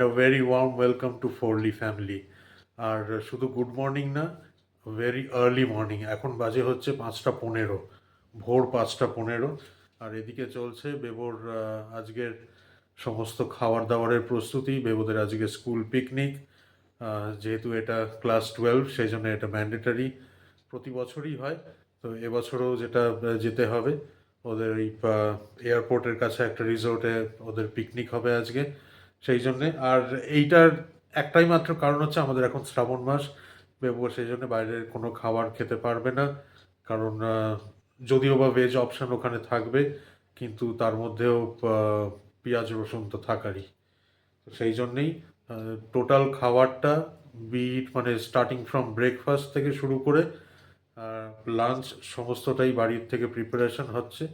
And a very warm welcome to ফোরলি family. আর শুধু গুড মর্নিং না, ভেরি আর্লি মর্নিং। এখন বাজে হচ্ছে 5টা 15, ভোর 5টা 15। আর এদিকে চলছে বেবোর আজকের সমস্ত খাবার দাবারের প্রস্তুতি। বেবোদের আজকে স্কুল পিকনিক, যেহেতু এটা ক্লাস 12 সেই জন্য এটা ম্যান্ডেটারি, প্রতি বছরই হয়। তো এবছরও যেটা যেতে হবে। ওদের ওই এয়ারপোর্টের কাছে একটা রিসোর্টে ওদের পিকনিক হবে আজকে, সেই জন্যে। আর এইটার একটাই মাত্র কারণ হচ্ছে আমাদের এখন শ্রাবণ মাস। বেবু সেই জন্য বাইরের কোনো খাবার খেতে পারবে না, কারণ যদিও বা ভেজ অপশান ওখানে থাকবে, কিন্তু তার মধ্যেও পেঁয়াজ রসুন তো থাকারই। তো সেই জন্যেই টোটাল খাবারটা বিট মানে স্টার্টিং ফ্রম ব্রেকফাস্ট থেকে শুরু করে লাঞ্চ সমস্তটাই বাড়ির থেকে প্রিপারেশন হচ্ছে।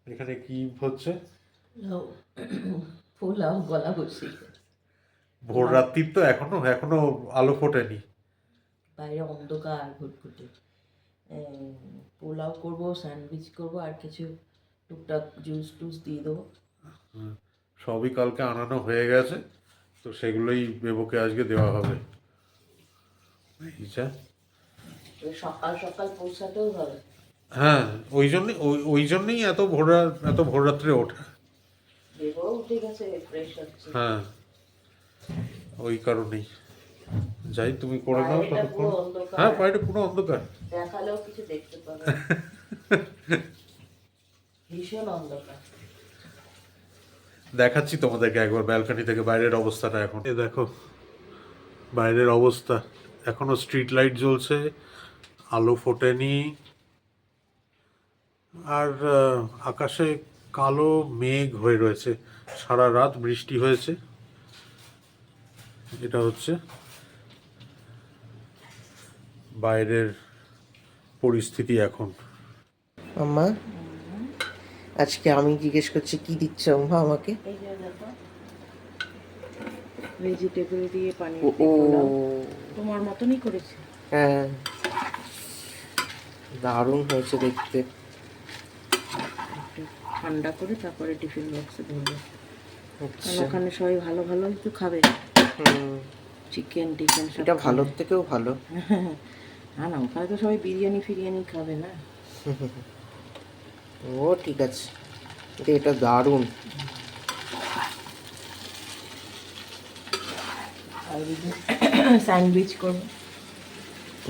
এখানে কি হচ্ছে? পোলাও গলা বসি। ভোর রাত্রির তো এখনো আলো ফোটেনি, বাইরে অন্ধকার ঘুটঘুটে। পোলাও করব, স্যান্ডউইচ করব, আর কিছু টুকটাক জুস টুস দিয়ে দেবো। সবই কালকে আনানো হয়ে গেছে, তো সেগুলোই বেবুকে আজকে দেওয়া হবে। সকাল সকাল পৌঁছাতেও হবে। হ্যাঁ, ওই জন্যই এত ভোর রাত্রে ওঠা। বেবও উঠে গেছে, ফ্রেশ হচ্ছে। হ্যাঁ, ওই কারণেই। যাই, তুমি করে নাও ততক্ষণ। হ্যাঁ, বাইরে পুরো অন্ধকার, দেখালেও কিছু দেখতে পাবে। ভীষণ অন্ধকার। দেখাচ্ছি তোমাদেরকে একবার ব্যালকনি থেকে বাইরের অবস্থাটা। এখন এ দেখো বাইরের অবস্থা, এখনো স্ট্রিট লাইট জ্বলছে, আলো ফোটেনি। আর আকাশে কালো মেঘ হয়ে রয়েছে, সারা রাত বৃষ্টি হয়েছে। এটা হচ্ছে বাইরের পরিস্থিতি এখন। আম্মা, আজকে আমি জিজ্ঞেস করছি কি দিচ্ছ আম্মা আমাকে? এই যে দেখো, ভেজিটেবল দিয়ে পানির ও পোলাও তোমার মতনই করেছি। হ্যাঁ, দারুণ হয়েছে দেখতে। একটু ঠান্ডা করে তারপরে টিফিন বক্সে ধরবো। আচ্ছা, ওখানে সবাই ভালো ভালো একটু খাবে, চিকেন টিকেন সব। এটা ভালোর থেকেও ভালো। হ্যাঁ না, ওখানে তো সবাই বিরিয়ানি ফিরিয়ানি খাবে না। ও ঠিক আছে, এটা দারুণ। আর স্যান্ডউইচ করবো।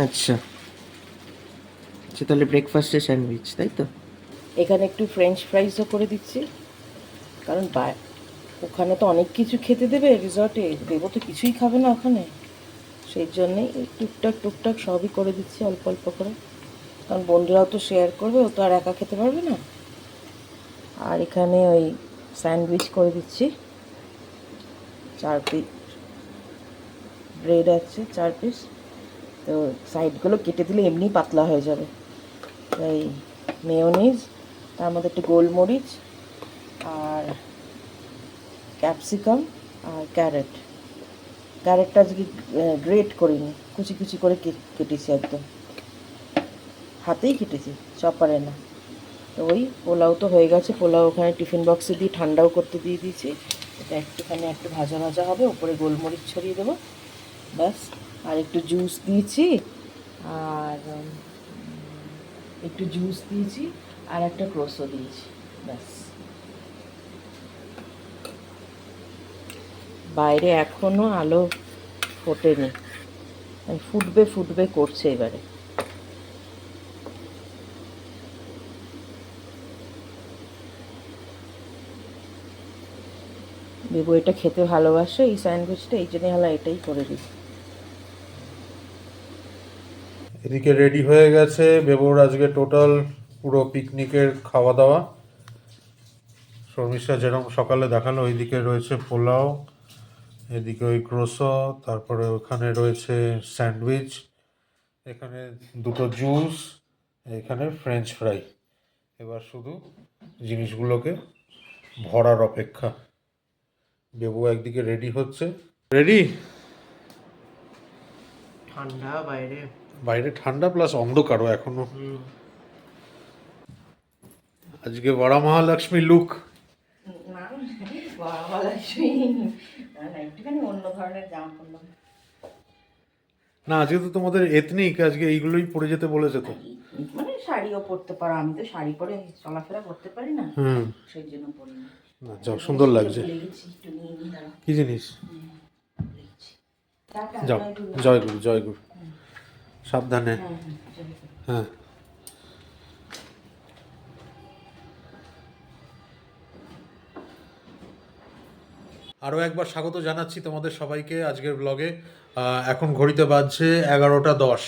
আচ্ছা আচ্ছা, তাহলে ব্রেকফাস্টে স্যান্ডউইচ, তাই তো? এখানে একটু ফ্রেঞ্চ ফ্রাইসও করে দিচ্ছি, কারণ ওখানে তো অনেক কিছু খেতে দেবে রিসর্টে, দেবো তো কিছুই খাবে না ওখানে। সেই জন্যেই টুকটাক টুকটাক সবই করে দিচ্ছি অল্প অল্প করে, কারণ বন্ধুরাও তো শেয়ার করবে, ও তো আর একা খেতে পারবে না। আর এখানে ওই স্যান্ডউইচ করে দিচ্ছি, 4 পিস ব্রেড আছে, 4 পিস। তো সাইডগুলো কেটে দিলে এমনি পাতলা হয়ে যাবে। এই মেয়োনিজ, তার মধ্যে একটু গোলমরিচ আর ক্যাপসিকাম আর ক্যারেটটা আজকে গ্রেট করিনি, কুচি কুচি করে কেটেছি, একদম হাতেই কেটেছি, চপারে না। তো ওই পোলাও তো হয়ে গেছে, পোলাও ওখানে টিফিন বক্সে দিয়ে ঠান্ডাও করতে দিয়ে দিয়েছি। এটা একটুখানি একটু ভাজা ভাজা হবে, ওপরে গোলমরিচ ছড়িয়ে দেবো, ব্যাস। আর একটু জুস দিয়েছি, আর আর একটা ক্রোসও দিয়েছি, ব্যাস। বাইরে এখনো আলো ফোটেনি, ফুটবে করছে এবারে। বেবু এটা খেতে ভালোবাসে, এই স্যান্ডউইচটা, এই জন্যই হলো এটাই করে দিই। এদিকে রেডি হয়ে গেছে বেবুর আজকে টোটাল পুরো পিকনিকের খাওয়া দাওয়া। শর্মিষ্ঠা যেরকম সকালে দেখালো, ওইদিকে রয়েছে পোলাও, এদিকে ওই ক্রোসো, তারপরে ওখানে রয়েছে স্যান্ডউইচ, এখানে দুটো জুস, এখানে ফ্রেঞ্চ ফ্রাই। এবার শুধু জিনিসগুলোকে ভরার অপেক্ষা। বেবু একদিকে রেডি হচ্ছে। রেডি? ঠান্ডা বাইরে, বাইরে ঠান্ডা প্লাস অন্ধকারও এখনো। আজকে বড় মহালক্ষ্মী লুক। না, একটুখানি অন্য ধরনের জামা পরলাম। না, আজকে তো তোমাদের এথনিক, আজকে এইগুলোই পরে যেতে বলেছে তো। মানে শাড়িও পরতে পারো, আমি তো শাড়ি পরে চলাফেরা করতে পারি না, হুম। সেই জন্য পরিনি। না, যাও, সুন্দর লাগছে। ভুলে গেছি, একটু নিয়ে নিই, দাঁড়াও। কি জিনিস? ভুলে গেছি। টাটা, যাও, জয় গুরু। জয় গুরু, জয় গুরু। সাবধানে। হ্যাঁ হ্যাঁ, জয় গুরু। হ্যাঁ। আরও একবার স্বাগত জানাচ্ছি তোমাদের সবাইকে আজকের ব্লগে। এখন ঘড়িতে বাজছে 11টা 10,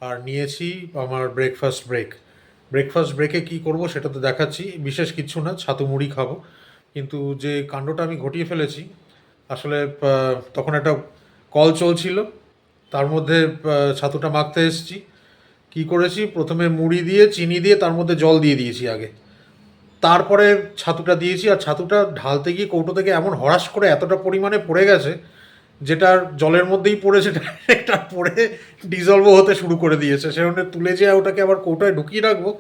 আর নিয়েছি আমার ব্রেকফাস্ট ব্রেকে কি করব সেটা তো দেখাচ্ছি। বিশেষ কিছু না, ছাতু মুড়ি খাবো। কিন্তু যে কাণ্ডটা আমি ঘটিয়ে ফেলেছি, আসলে তখন একটা কল চলছিল, তার মধ্যে ছাতুটা মাখতে এসেছি। কি করেছি, প্রথমে মুড়ি দিয়ে চিনি দিয়ে তার মধ্যে জল দিয়ে দিয়েছি আগে, তারপরে ছাতুটা দিয়েছি। আর ছাতুটা ঢালতে গিয়ে কৌটো থেকে এমন হড়াস করে এতটা পরিমাণে পড়ে গেছে, যেটা জলের মধ্যেই পড়েছে, একটা পড়ে ডিজলভ হতে শুরু করে দিয়েছে। সেখানে তুলে যে ওটাকে আবার কৌটায় ঢুকিয়ে রাখবো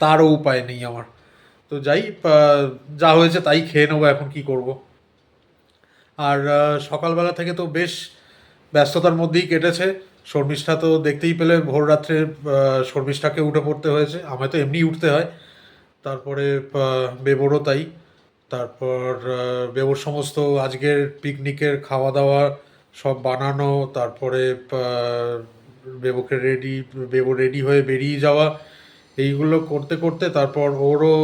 তারও উপায় নেই আমার। তো যাই, যা হয়েছে তাই খেয়ে নেবো, এখন কি করব। আর সকালবেলা থেকে তো বেশ ব্যস্ততার মধ্যেই কেটেছে। শর্মিষ্ঠা তো দেখতেই পেলে, ভোর রাত্রে শর্মিষ্ঠাকে উঠে পড়তে হয়েছে, আমায় তো এমনি উঠতে হয়। তারপরে বেবোরও তাই। তারপর বেবোর সমস্ত আজকের পিকনিকের খাওয়া দাওয়া সব বানানো, তারপরে বেবো রেডি হয়ে বেরিয়ে যাওয়া, এইগুলো করতে করতে তারপর ওরও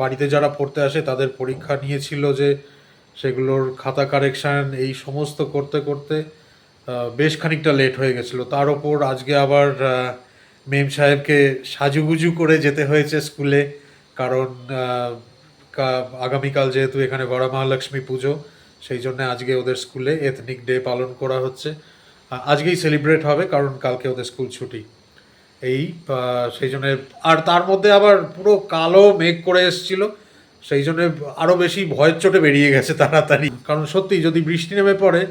বাড়িতে যারা পড়তে আসে তাদের পরীক্ষা নিয়েছিল, যে সেগুলোর খাতা কারেকশান এই সমস্ত করতে করতে বেশ খানিকটা লেট হয়ে গেছিলো। তার ওপর আজকে আবার মেম সাহেবকে সাজুগুজু করে যেতে হয়েছে স্কুলে, কারণ আগামীকাল যেহেতু এখানে বড় মহালক্ষ্মী পুজো, সেই জন্য আজকে ওদের স্কুলে এথনিক ডে পালন করা হচ্ছে। আজকেই সেলিব্রেট হবে, কারণ কালকে ওদের স্কুল ছুটি। এই সেই জন্যে, আর তার মধ্যে আবার পুরো কালো মেঘ করে এসেছিল, সেই জন্যে আরও বেশি ভয়ের চোটে বেরিয়ে গেছে তাড়াতাড়ি। কারণ সত্যি যদি বৃষ্টি নেমে পড়ে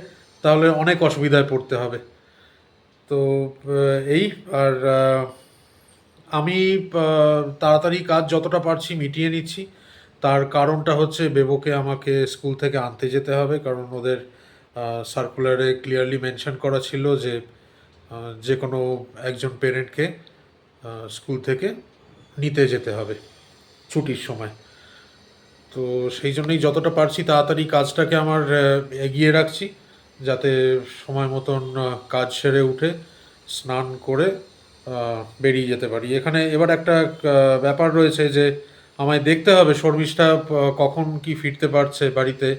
তাহলে অনেক অসুবিধায় পড়তে হবে। তো এই, আর আমি তাড়াতাড়ি কাজ যতটা পারছি মিটিয়ে নিচ্ছি। তার কারণটা হচ্ছে বেবোকে আমাকে স্কুল থেকে আনতে যেতে হবে, কারণ ওদের সার্কুলারে ক্লিয়ারলি মেনশন করা ছিল যে যে কোনো একজন পেরেন্টকে স্কুল থেকে নিতে যেতে হবে ছুটির সময়। তো সেই জন্যই যতটা পারছি তাড়াতাড়ি কাজটাকে আমার এগিয়ে রাখছি, যাতে সময় মতন কাজ সেরে উঠে স্নান করে বেরিয়ে যেতে পারি। এখানে এবার একটা ব্যাপার রয়েছে যে আমায় দেখতে হবে শর্মিষ্ঠা কখন কি ফিরতে পারছে বাড়িতে,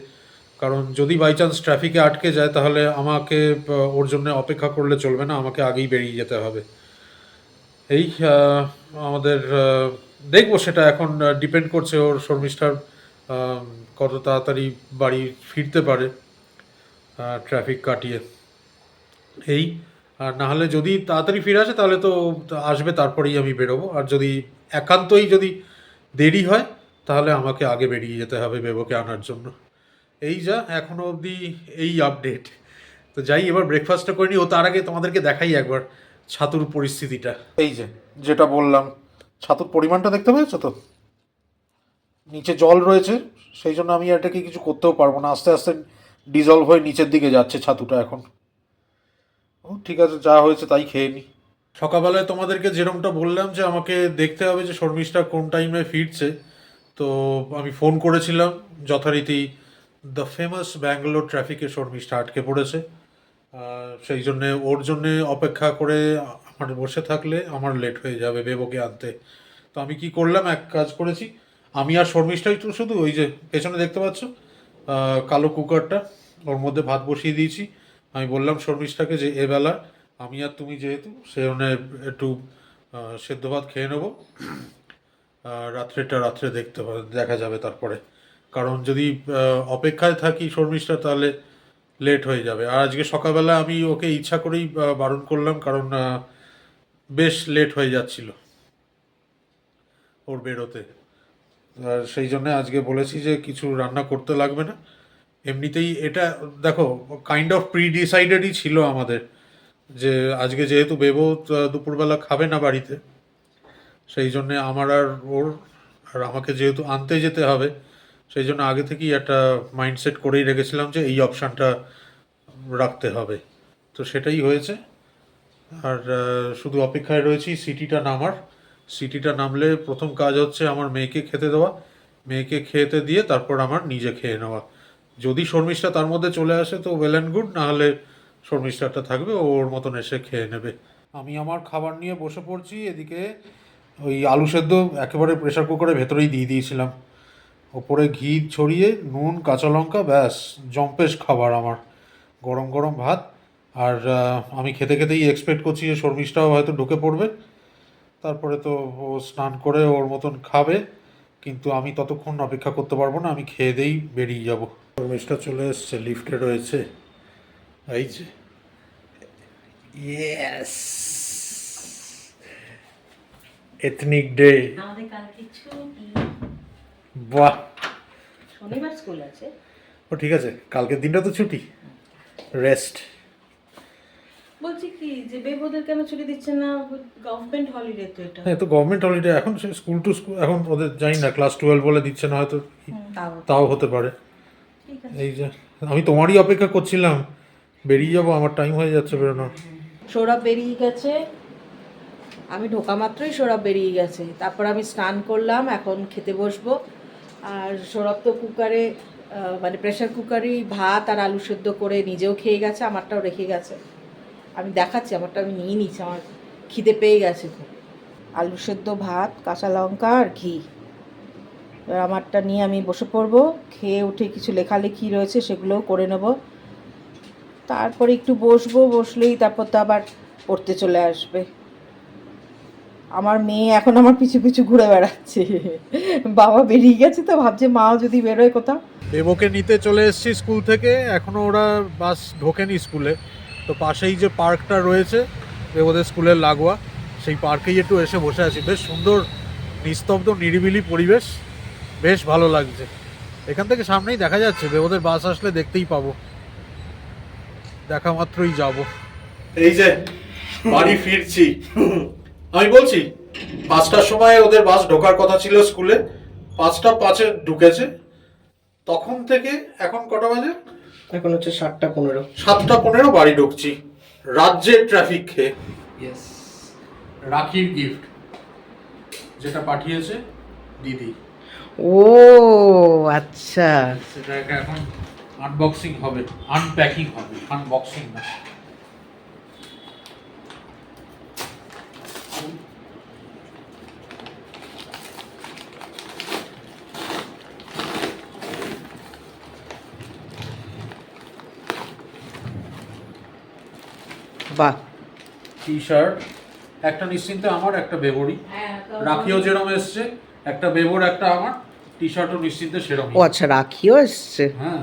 কারণ যদি বাই চান্স ট্রাফিকে আটকে যায় তাহলে আমাকে ওর জন্য অপেক্ষা করলে চলবে না, আমাকে আগেই বেরিয়ে যেতে হবে। এই আমাদের দেখবো, সেটা এখন ডিপেন্ড করছে ওর শর্মিষ্ঠার কত তাড়াতাড়ি বাড়ি ফিরতে পারে ট্রাফিক কাটিয়ে। এই, আর না হলে যদি তাড়াতাড়ি ফিরে আসে তাহলে তো আসবে, তারপরেই আমি বেরোবো। আর যদি একান্তই যদি দেরি হয় তাহলে আমাকে আগে বেরিয়ে যেতে হবে বেবোকে আনার জন্য। এই যা এখনো অবধি এই আপডেট। তো যাই, এবার ব্রেকফাস্টটা করে নিই। ও তার আগে তোমাদেরকে দেখাই একবার ছাতুর পরিস্থিতিটা। এই যে যেটা বললাম, ছাতুর পরিমাণটা দেখতে পেয়েছো তো, নিচে জল রয়েছে, সেই জন্য আমি এটাকে কিছু করতেও পারবো না, আস্তে আস্তে ডিজলভ হয়ে নিচের দিকে যাচ্ছে ছাতুটা এখন। ও ঠিক আছে, যা হয়েছে তাই খেয়ে নি। সকালবেলায় তোমাদেরকে যেরকমটা বললাম যে আমাকে দেখতে হবে যে শর্মিষ্ঠা কোন টাইমে ফিরছে, তো আমি ফোন করেছিলাম যথারীতি। দ্য ফেমাস ব্যাঙ্গালোর ট্রাফিকে শর্মিষ্ঠা আটকে পড়েছে। সেই জন্যে ওর জন্যে অপেক্ষা করে আমার বসে থাকলে আমার লেট হয়ে যাবে বেবোকে আনতে। তো আমি কি করলাম, এক কাজ করেছি, আমি আর শর্মিষ্ঠাই তো শুধু, ওই যে পেছনে দেখতে পাচ্ছ কালো কুকারটা, ওর মধ্যে ভাত বসিয়ে দিয়েছি। আমি বললাম শর্মিষ্ঠাকে যে এবেলা আমি আর তুমি যেহেতু, সেজন্য একটু সেদ্ধ ভাত খেয়ে নেবো, রাত্রে দেখা যাবে তারপরে। কারণ যদি অপেক্ষায় থাকি শর্মিষ্ঠা তাহলে লেট হয়ে যাবে। আর আজকে সকালবেলা আমি ওকে ইচ্ছা করেই বারণ করলাম, কারণ বেশ লেট হয়ে যাচ্ছিল ওর বেরোতে। আর সেই জন্য আজকে বলেছি যে কিছু রান্না করতে লাগবে না, এমনিতেই এটা দেখো কাইন্ড অফ প্রি ডিসাইডেডই ছিল আমাদের, যে আজকে যেহেতু বেবো দুপুরবেলা খাবে না বাড়িতে, সেই জন্যে আমার আর ওর, আর আমাকে যেহেতু আনতে যেতে হবে, সেই জন্য আগে থেকেই একটা মাইন্ডসেট করেই রেখেছিলাম যে এই অপশানটা রাখতে হবে, তো সেটাই হয়েছে। আর শুধু অপেক্ষায় রয়েছি সিটিটা নামার। সিটিটা নামলে প্রথম কাজ হচ্ছে আমার মেয়েকে খেতে দেওয়া, মেয়েকে খেতে দিয়ে তারপর আমার নিজে খেয়ে নেওয়া। যদি শর্মিষ্ঠা তার মধ্যে চলে আসে তো ওয়েল অ্যান্ড গুড, না হলে শর্মিষ্ঠাটা থাকবে, ও ওর মতন এসে খেয়ে নেবে। আমি আমার খাবার নিয়ে বসে পড়ছি। এদিকে ওই আলু সেদ্ধ একেবারে প্রেশার কুকারের ভেতরেই দিয়ে দিয়েছিলাম, ওপরে ঘি ছড়িয়ে নুন কাঁচা লঙ্কা, ব্যাস জম্পেশ খাবার আমার। গরম গরম ভাত। আর আমি খেতে খেতেই এক্সপেক্ট করছি যে শর্মিষ্ঠাও হয়তো ঢুকে পড়বে, তারপরে তো ও স্নান করে ওর মতন খাবে, কিন্তু আমি ততক্ষণ অপেক্ষা করতে পারবো না, আমি খেয়ে দিয়েই বেরিয়ে যাব। শর্মিষ্ঠা চলে এসছে, লিফটে রয়েছে, এই যে ইয়েস, এথনিক ডে। আমাদের কালকে ছুটি, বাহ, শনিবার স্কুল আছে। ও ঠিক আছে, কালকের দিনটা তো ছুটি, রেস্ট। বলছি কি যে বেবদের কেন ছুটি দিচ্ছে না? গভর্নমেন্ট হলিডে তো এটা। হ্যাঁ, তো গভর্নমেন্ট হলিডে এখন, সে স্কুল টু স্কুল এখন ওদের জানি না, ক্লাস 12 বলে দিচ্ছে না হয়তো, তাও হতে পারে। ঠিক আছে। এই যে আমি তোমারই অপেক্ষা করছিলাম, বেরিয়ে যাবো, আমার টাইম হয়ে যাচ্ছে বেরোনোর। সৌরভ বেরিয়ে গেছে, আমি ঢোকা মাত্রই সৌরভ বেরিয়ে গেছে। তারপর আমি স্নান করলাম, এখন খেতে বসবো। আর সৌরভ তো কুকারে মানে প্রেশার কুকারেই ভাত আর আলু সেদ্ধ করে নিজেও খেয়ে গেছে, আমারটাও রেখে গেছে। আমি দেখাচ্ছি, আমারটা আমি নিয়ে নিচ্ছি, আমার খিদে পেয়ে গেছে খুব। আলু সেদ্ধ ভাত, কাঁচা লঙ্কা আর ঘি। এবার আমারটা নিয়ে আমি বসে পড়বো, খেয়ে উঠে কিছু লেখালেখি রয়েছে সেগুলোও করে নেব। তারপরে একটু বসবো, বসলেই তারপর তো আবার পড়তে চলে আসবে। আমার মেয়ে এখন আমার পিছু পিছু ঘুরে বেড়াচ্ছে। বাবা বেরিয়ে গেছে তো ভাবছে মাও যদি বেরোয় কোথাও। দেবকে নিতে চলে এসেছি স্কুল থেকে, এখনও ওরা বাস ঢোকেনি স্কুলে। তো পাশেই যে পার্কটা রয়েছে দেবদের স্কুলের লাগোয়া, সেই পার্কেই একটু এসে বসে আছি। বেশ সুন্দর নিস্তব্ধ নিরিবিলি পরিবেশ, বেশ ভালো লাগছে। এখান থেকে সামনেই দেখা যাচ্ছে, দেবদের বাস আসলে দেখতেই পাবো, দেখা মাত্রই যাব। এই যে বাড়ি ফিরছি। আমি বলছি 5টার সময় ওদের বাস ঢোকার কথা ছিল স্কুলে, 5টা 5-এ ঢুকেছে। তখন থেকে এখন কটা বাজে? এখন হচ্ছে 7টা 15। 7টা 15 বাড়ি ঢুকছি, রাজ্যের ট্রাফিক খেয়ে। রাখির গিফট যেটা পাঠিয়েছে দিদি, ও আচ্ছা, সেটা এখন আনবক্সিং হবে, আনপ্যাকিং হবে, আনবক্সিং না। বাহ, টি শার্ট একটা নিশ্চিন্তে আমার, একটা বেবরই। রাখিও যেরকম এসছে, একটা বেবর একটা আমার, টি শার্টও নিশ্চিন্তে সেরকম। ও আচ্ছা, রাখিও এসছে। হ্যাঁ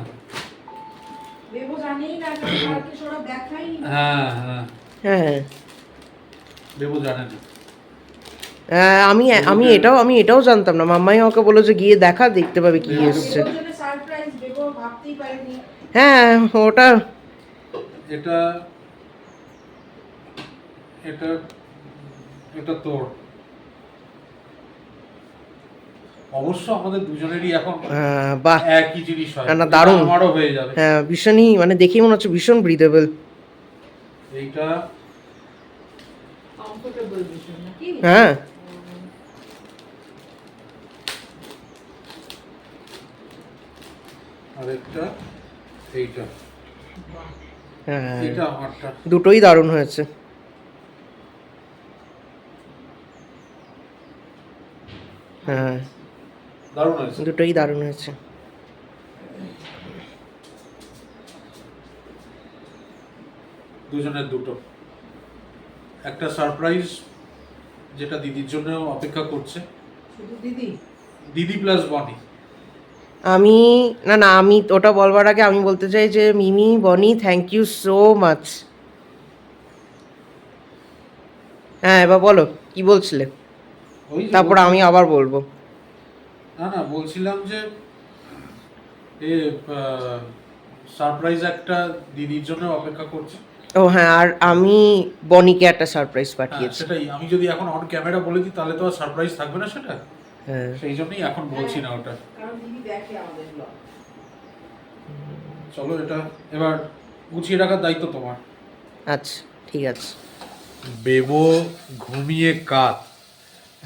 বেবো জানেই না, কালকে সৌরভ দেখাইনি। হ্যাঁ হ্যাঁ, হ্যাঁ বেবো জানে না। আমি আমি এটাও জানতাম না। মাম্মাই আমাকে বললো যে গিয়ে দেখা, দেখতে পাবে কি এসছে। সারপ্রাইজ, বেবো ভাবতেই পারেনি। হ্যাঁ ওটা এটা এটা এটা তোর। অবশ্য আমাদের দুজনেরই এখন বাহ, একই জিনিস হয়, না দারুণ, আমারও হয়ে যাবে। হ্যাঁ ভীষণই, মানে দেখেই মনে হচ্ছে ভীষণ ব্রিদেবল। এইটা কমফোর্টেবল ভীষণ নাকি? হ্যাঁ আরেকটা এইটা, হ্যাঁ, এটা আমারটা। দুটোই দারুণ হয়েছে। হ্যাঁ দারুণ হয়েছে। দুটোই দারুণ হয়েছে। দুজনের দুটো। একটা সারপ্রাইজ যেটা দিদির জন্য অপেক্ষা করছে, শুধু দিদি? দিদি প্লাস বনি। আমি আমি ওটা বলবার আগে আমি বলতে চাই যে মিমি, বনি, থ্যাংক ইউ সো মাচ। হ্যাঁ এবার বলো কি বলছিলে, ওই যে তারপর আমি আবার বলবো। না বলছিলাম যে সারপ্রাইজ একটা দিদির জন্য অপেক্ষা করছে। ও হ্যাঁ, আর আমি বনিকে একটা সারপ্রাইজ হ্যাঁ, পাঠিয়েছি। সেটাই। আমি যদি এখন অন ক্যামেরা বলে দিই তাহলে তো আর সারপ্রাইজ থাকবে না সেটা। হ্যাঁ সেই জন্যই এখন বলছি না ওটা। কারণ দিদি দেখে আমাদের ব্লগ। চলো এটা এবার গুছিয়ে রাখার দায়িত্ব তোমার। আচ্ছা ঠিক আছে। বেবো ঘুমিয়ে কাত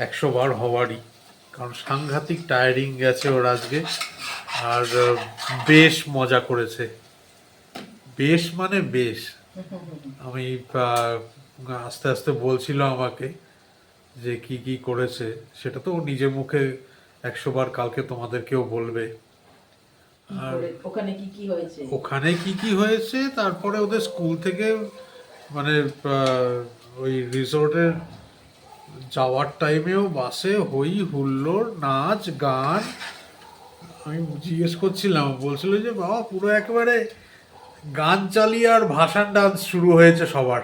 100 বার হওয়ারই, কারণ সাংঘাতিক টায়ারিং গেছে ওর আজকে। আর বেশ মজা করেছে, বেশ মানে বেশ। আমি আস্তে আস্তে বলছিল আমাকে যে কি কি করেছে, সেটা তো ও নিজের মুখে 100 বার কালকে তোমাদেরকেও বলবে। আর ওখানে কি কি হয়েছে, ওখানে কি কি হয়েছে, তারপরে ওদের স্কুল থেকে মানে ওই রিসোর্টের যাওয়ার টাইমেও বাসে হই হুল্লোড়, নাচ গান। আমি জিজ্ঞেস করছিলাম, বলছিল যে বাবা পুরো একেবারে গান চালিয়ে আর ভাসান ডান্স শুরু হয়েছে সবার।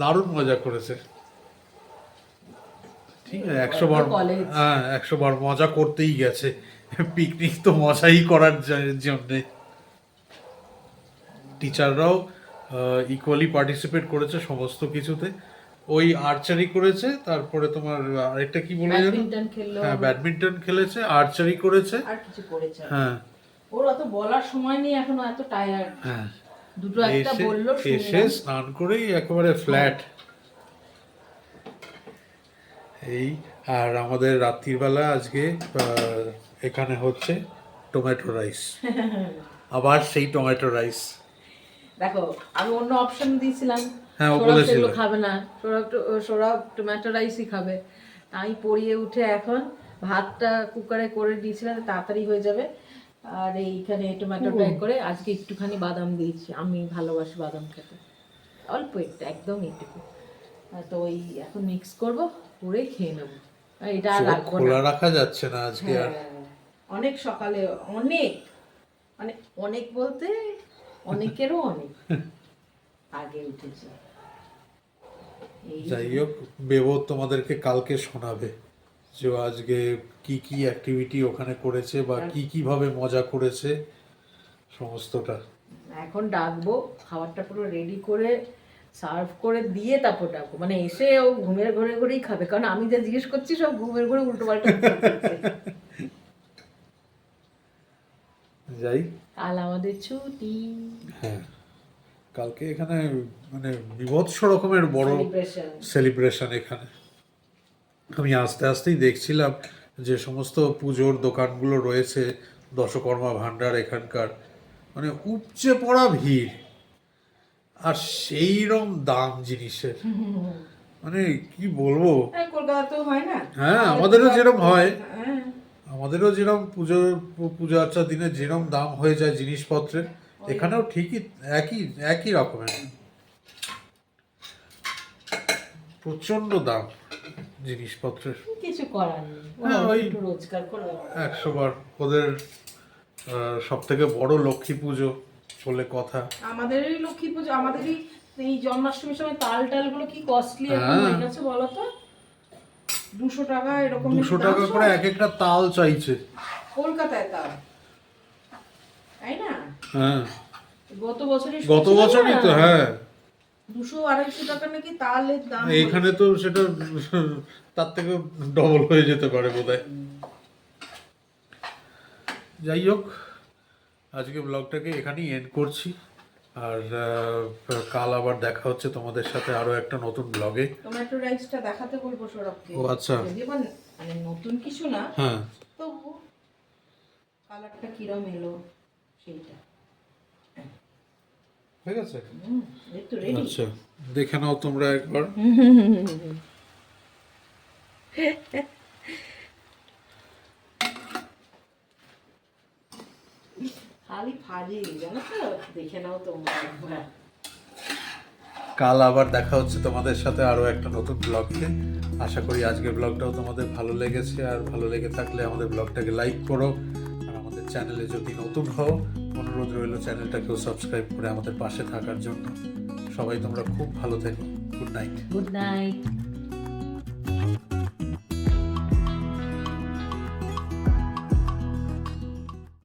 দারুণ মজা করেছে। ঠিক আছে, 100 বার, কলেজ। হ্যাঁ 100 বার মজা করতেই গেছে। পিকনিক তো মজাই করার জন্যে। টিচাররাও ইকুয়ালি পার্টিসিপেট করেছে সমস্ত কিছুতে। ওই আর্চারি করেছে, তারপরে তোমার আরেকটা কি বলে জানো, ব্যাডমিন্টন খেললো, হ্যাঁ ব্যাডমিন্টন খেলেছে, আর্চারি করেছে, আর কিছু করেছে। হ্যাঁ ওর অত বলার সময় নেই এখন, এত টায়ার্ড। হ্যাঁ। দুটো একটা বললো, এসে স্নান করেই একেবারে ফ্ল্যাট। এই আর আমাদের রাত্রিবেলা আজকে এখানে হচ্ছে টমেটো রাইস। আবার সেই টমেটো রাইস। দেখো আমি অন্য অপশন দিয়েছিলাম, হ্যাঁ, ও সৌরভ বলেছিল। সেগুলো খাবে না, সৌরভ টমেটো রাইসই খাবে। তাই পরিয়ে উঠে এখন ভাতটা কুকারে করে দিয়েছিলাম, তাড়াতাড়ি হয়ে যাবে। আর এইখানে টমেটো ফ্রাই করে আজকে একটুখানি বাদাম দিয়েছি, আমি ভালোবাসি বাদাম খেতে, অল্প একটু, একদম একটু। তো ওই এখন মিক্স করব, করে খেয়ে নেবো। আর এটা আর চোখ রাখবো খোলা না। রাখা যাচ্ছে না আজকে আর। হ্যাঁ, অনেক সকালে, অনেক মানে অনেক বলতে অনেকেরও অনেক আগে উঠেছে। যাই হোক, বেবো তোমাদেরকে কালকে শোনাবে যে ও আজকে কি কি অ্যাক্টিভিটি ওখানে করেছে বা কি কিভাবে মজা করেছে সমস্তটা। এখন ডাকবো, খাবারটা পুরো রেডি করে সার্ভ করে দিয়ে তারপর ডাকবো। মানে এসে ও ঘুমের ঘরে ঘরেই খাবে, কারণ আমি যা জিজ্ঞেস করছি সব ঘুমের ঘরে উল্টো পাল্টা যাই, কাল আমাদের ছুটি, হ্যাঁ কালকে এখানে মানে বিভৎস রকমের বড় সেলিব্রেশন। সেলিব্রেশন এখানে। আমি আস্তে আস্তেই দেখছিলাম যে সমস্ত পুজোর দোকানগুলো রয়েছে, দশকর্মা ভাণ্ডার এখানকার, মানে উপচে পড়া ভিড় আর সেইরকম দাম জিনিসের, মানে কি বলবো। কলকাতাতেও হয় না? হ্যাঁ আমাদেরও যেরকম হয়, হ্যাঁ, আমাদেরও যেরকম পূজা আর্চার দিনে যেরকম দাম হয়ে যায় জিনিসপত্রের, এখানেও ঠিকই একই একই রকমের প্রচন্ড দাম জিনিসপত্রের। কিছু করার নেই, হ্যাঁ, ওই একটু রোজগার করে। 100 বার ওদের সব থেকে বড় লক্ষ্মী পুজো বলে কথা। আমাদেরই লক্ষ্মী পুজো, আমাদেরই এই জন্মাষ্টমীর সময় তাল টালগুলো কি কস্টলি এখন হ্যাঁ। হয়ে গেছে বলো তো। 200 টাকা এরকম 200 দাম টাকা সব। করে এক একটা তাল চাইছে। কলকাতায় তাও, তাই না? হ্যাঁ গত বছরই গত শুনছিলাম বছরই তো, না, হ্যাঁ 200-250 টাকা নাকি তালের দাম। এইখানে তো সেটা তার থেকে ডবল হয়ে যেতে পারে বোধহয়। যাই হোক, আজকে ব্লগটাকে এখানেই এন্ড করছি। আর কাল আবার দেখা হচ্ছে তোমাদের সাথে আরো একটা নতুন ব্লগে। টমেটো রাইসটা দেখাতে বলবো সৌরভকে। ও আচ্ছা। যদিও বা মানে নতুন কিছু না, হ্যাঁ তবু কালারটা কিরম এলো সেইটা। ঠিক আছে, এই তো রেডি। আচ্ছা দেখে নাও তোমরা একবার। খালি ফাজি জানো তো, দেখে নাও তোমরা একবার। কাল আবার দেখা হচ্ছে তোমাদের সাথে আরো একটা নতুন ব্লগে। আশা করি আজকের ব্লগটাও তোমাদের ভালো লেগেছে, আর ভালো লেগে থাকলে আমাদের ব্লগটাকে লাইক করো। আর আমাদের চ্যানেলে যদি নতুন হও, অনুরোধ রইল চ্যানেলটাকেও সাবস্ক্রাইব করে আমাদের পাশে থাকার জন্য। সবাই তোমরা খুব ভালো থেকো। Good night. Good night.